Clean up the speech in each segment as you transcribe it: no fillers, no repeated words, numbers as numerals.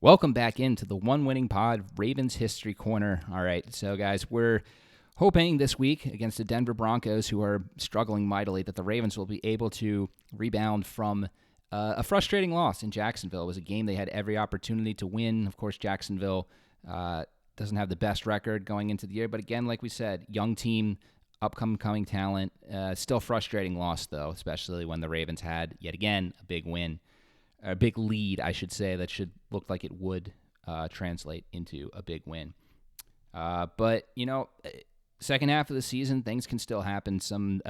Welcome back into the One Winning Pod, Ravens History Corner. All right, so guys, we're hoping this week against the Denver Broncos, who are struggling mightily, that the Ravens will be able to rebound from a frustrating loss in Jacksonville. It was a game they had every opportunity to win. Of course, Jacksonville doesn't have the best record going into the year, but again, like we said, young team, upcoming talent. Still frustrating loss, though, especially when the Ravens had, yet again, a big win. A big lead, I should say, that should look like it would translate into a big win. But, second half of the season, things can still happen. Some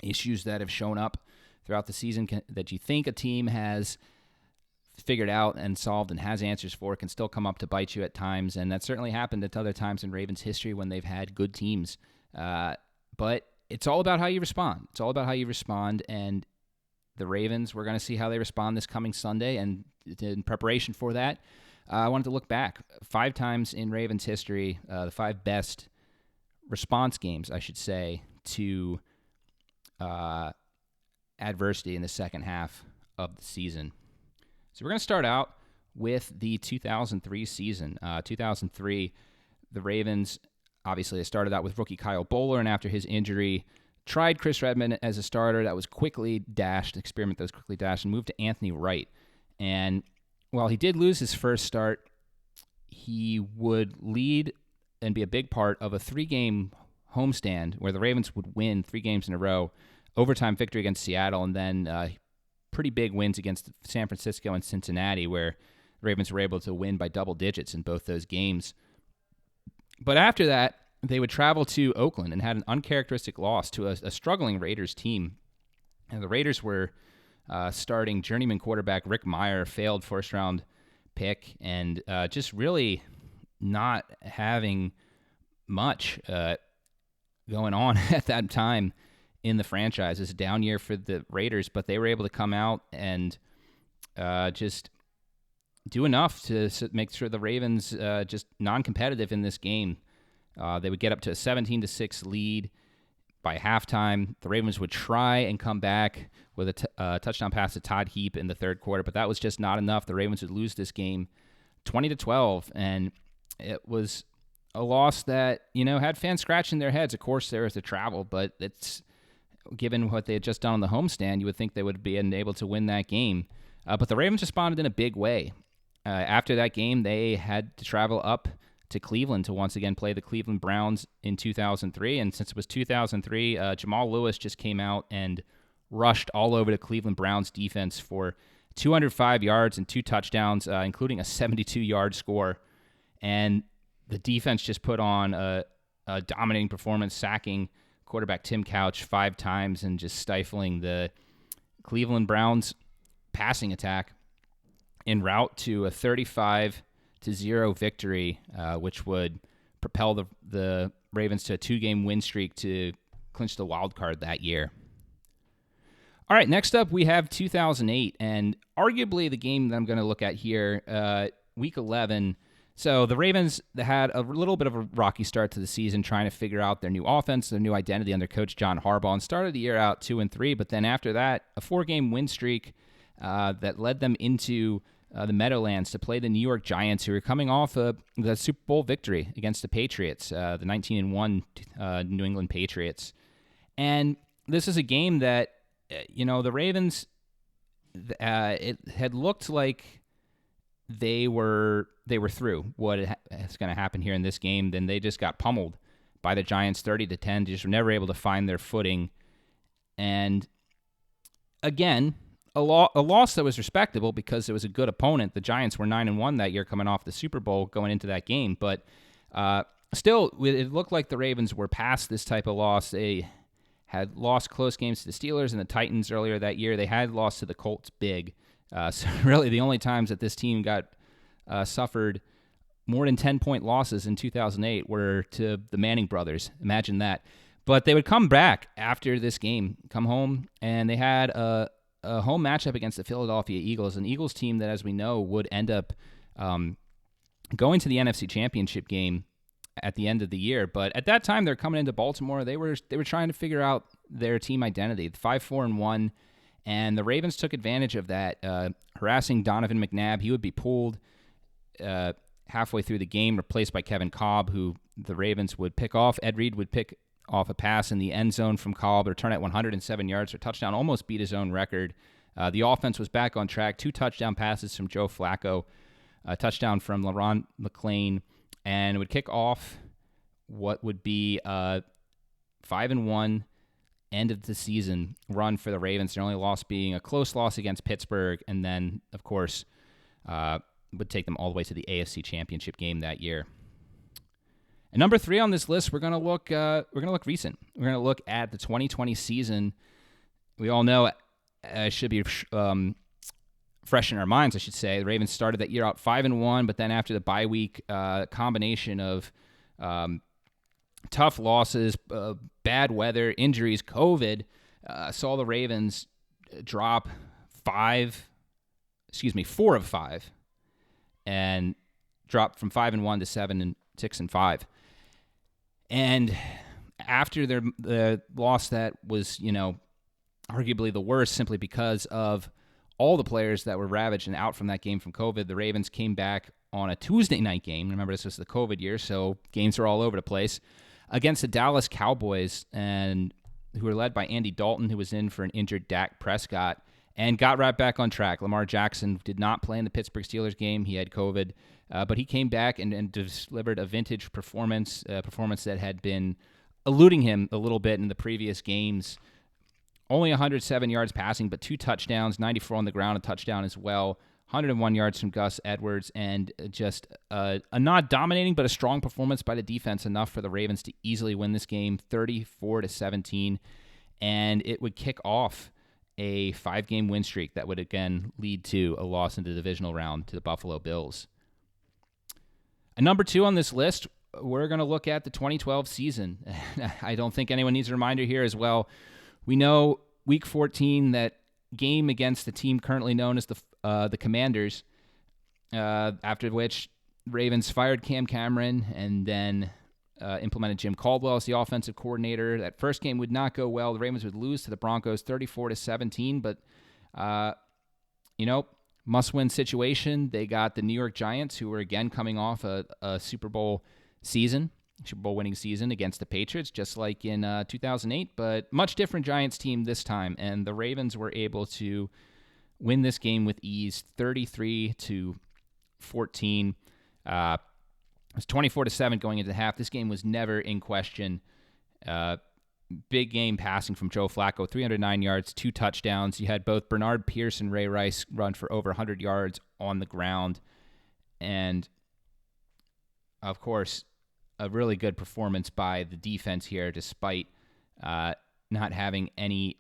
issues that have shown up throughout the season that you think a team has figured out and solved and has answers for can still come up to bite you at times, and that certainly happened at other times in Ravens history when they've had good teams. But it's all about how you respond. It's all about how you respond, and the Ravens, we're going to see how they respond this coming Sunday, and in preparation for that, I wanted to look back 5 times in Ravens history, the 5 best response games, I should say, to adversity in the second half of the season. So we're going to start out with the 2003 season. 2003, the Ravens, obviously, they started out with rookie Kyle Bowler, and after his injury, tried Chris Redman as a starter. That was quickly dashed, experiment that was quickly dashed, and moved to Anthony Wright. And while he did lose his first start, he would lead and be a big part of a 3-game homestand where the Ravens would win 3 games in a row, overtime victory against Seattle, and then pretty big wins against San Francisco and Cincinnati, where the Ravens were able to win by double digits in both those games. But after that, they would travel to Oakland and had an uncharacteristic loss to a struggling Raiders team. And the Raiders were starting journeyman quarterback Rick Meyer, failed first-round pick, and just really not having much going on at that time in the franchise. It's a down year for the Raiders, but they were able to come out and just do enough to make sure the Ravens just non-competitive in this game. They would get up to a 17-6 lead by halftime. The Ravens would try and come back with a touchdown pass to Todd Heap in the third quarter, but that was just not enough. The Ravens would lose this game 20-12, and it was a loss that, had fans scratching their heads. Of course, there was the travel, but it's given what they had just done on the homestand, you would think they would be able to win that game. But the Ravens responded in a big way. After that game, they had to travel up to Cleveland to once again play the Cleveland Browns in 2003. And since it was 2003, Jamal Lewis just came out and rushed all over the Cleveland Browns defense for 205 yards and 2 touchdowns, including a 72-yard score. And the defense just put on a dominating performance, sacking quarterback Tim Couch 5 times and just stifling the Cleveland Browns passing attack en route to a 35-0 victory, which would propel the Ravens to a 2-game win streak to clinch the wild card that year. All right, next up we have 2008, and arguably the game that I'm going to look at here, Week 11. So the Ravens had a little bit of a rocky start to the season, trying to figure out their new offense, their new identity under Coach John Harbaugh, and started the year out 2-3. But then after that, a 4-game win streak that led them into the Meadowlands to play the New York Giants, who were coming off the Super Bowl victory against the Patriots, the 19-1 New England Patriots. And this is a game that, the Ravens, it had looked like they were through what is going to happen here in this game. Then they just got pummeled by the Giants 30-10. They just were never able to find their footing. And again, a loss that was respectable because it was a good opponent. The Giants were 9-1 that year, coming off the Super Bowl going into that game. But still, it looked like the Ravens were past this type of loss. They had lost close games to the Steelers and the Titans earlier that year. They had lost to the Colts big. So really the only times that this team got suffered more than 10-point losses in 2008 were to the Manning brothers. Imagine that. But they would come back after this game, come home, and they had a home matchup against the Philadelphia Eagles, an Eagles team that, as we know, would end up going to the NFC Championship game at the end of the year. But at that time, they're coming into Baltimore. They were trying to figure out their team identity. 5-4-1, And the Ravens took advantage of that, harassing Donovan McNabb. He would be pulled halfway through the game, replaced by Kevin Kolb, who the Ravens would pick off. Ed Reed would pick off a pass in the end zone from Kolb, return at 107 yards for a touchdown, almost beat his own record. The offense was back on track. 2 touchdown passes from Joe Flacco, a touchdown from LaRon McClain, and it would kick off what would be a 5-1 end of the season run for the Ravens. Their only loss being a close loss against Pittsburgh, and then, of course, would take them all the way to the AFC Championship game that year. And number 3 on this list, we're going to look recent. We're going to look at the 2020 season. We all know it should be fresh in our minds, I should say. The Ravens started that year out 5-1, but then after the bye week, combination of tough losses, bad weather, injuries, COVID, saw the Ravens drop 4 of 5, and drop from 5-1 to 6-5. And after the loss that was, arguably the worst, simply because of all the players that were ravaged and out from that game from COVID, the Ravens came back on a Tuesday night game. Remember, this was the COVID year, so games were all over the place, against the Dallas Cowboys, and who were led by Andy Dalton, who was in for an injured Dak Prescott, and got right back on track. Lamar Jackson did not play in the Pittsburgh Steelers game. He had COVID, but he came back and delivered a vintage performance, a performance that had been eluding him a little bit in the previous games. Only 107 yards passing, but 2 touchdowns, 94 on the ground, a touchdown as well. 101 yards from Gus Edwards, and just a not dominating, but a strong performance by the defense, enough for the Ravens to easily win this game, 34-17, and it would kick off a 5-game win streak that would again lead to a loss in the divisional round to the Buffalo Bills. And number 2 on this list, we're going to look at the 2012 season. I don't think anyone needs a reminder here as well. We know Week 14, that game against the team currently known as the Commanders, after which Ravens fired Cam Cameron and then implemented Jim Caldwell as the offensive coordinator. That first game would not go well. The Ravens would lose to the Broncos 34-17, but must-win situation. They got the New York Giants, who were again coming off a Super Bowl winning season against the Patriots, just like in 2008, but much different Giants team this time. And the Ravens were able to win this game with ease, 33-14. It was 24-7 going into the half. This game was never in question. Big game passing from Joe Flacco, 309 yards, 2 touchdowns. You had both Bernard Pierce and Ray Rice run for over 100 yards on the ground. And, of course, a really good performance by the defense here, despite not having any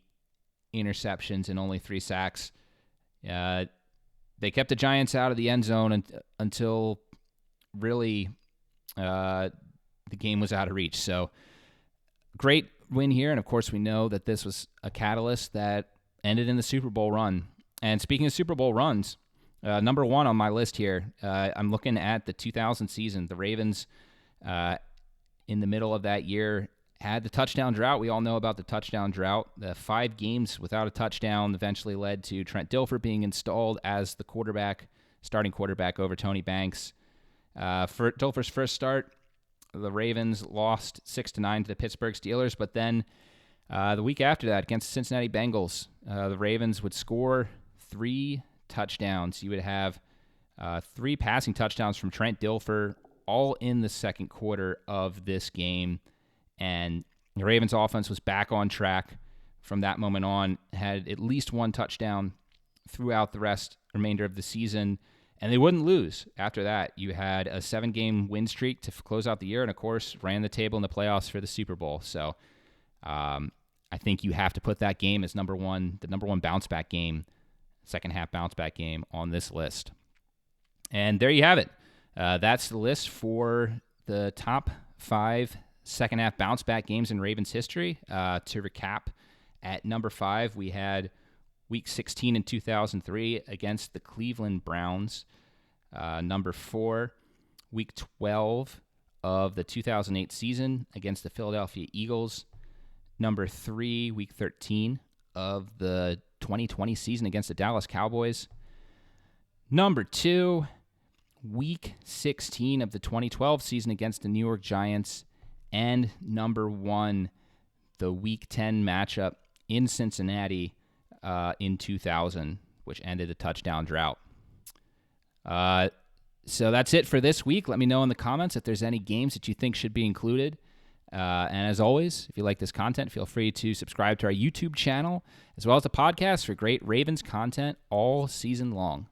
interceptions and only 3 sacks. They kept the Giants out of the end zone until really the game was out of reach. So great win here, and of course we know that this was a catalyst that ended in the Super Bowl run. And speaking of Super Bowl runs, number 1 on my list here, I'm looking at the 2000 season. The Ravens, in the middle of that year, had the touchdown drought. We all know about the touchdown drought. The 5 games without a touchdown eventually led to Trent Dilfer being installed as the starting quarterback over Tony Banks. For Dilfer's first start, the Ravens lost 6-9 to the Pittsburgh Steelers, but then the week after that, against the Cincinnati Bengals, the Ravens would score 3 touchdowns. You would have 3 passing touchdowns from Trent Dilfer, all in the second quarter of this game. And the Ravens offense was back on track from that moment on, had at least 1 touchdown throughout the remainder of the season, and they wouldn't lose after that. You had a 7-game win streak to close out the year, and of course ran the table in the playoffs for the Super Bowl. So I think you have to put that game as the number one bounce back game, second half bounce back game on this list. And there you have it. That's the list for the top 5 second half bounce back games in Ravens history. To recap, at number 5, we had Week 16 in 2003 against the Cleveland Browns. Number 4, Week 12 of the 2008 season against the Philadelphia Eagles. Number 3, Week 13 of the 2020 season against the Dallas Cowboys. Number 2, Week 16 of the 2012 season against the New York Giants. And number 1, the Week 10 matchup in Cincinnati in 2000, which ended a touchdown drought. So that's it for this week. Let me know in the comments if there's any games that you think should be included. And as always, if you like this content, feel free to subscribe to our YouTube channel as well as the podcast for great Ravens content all season long.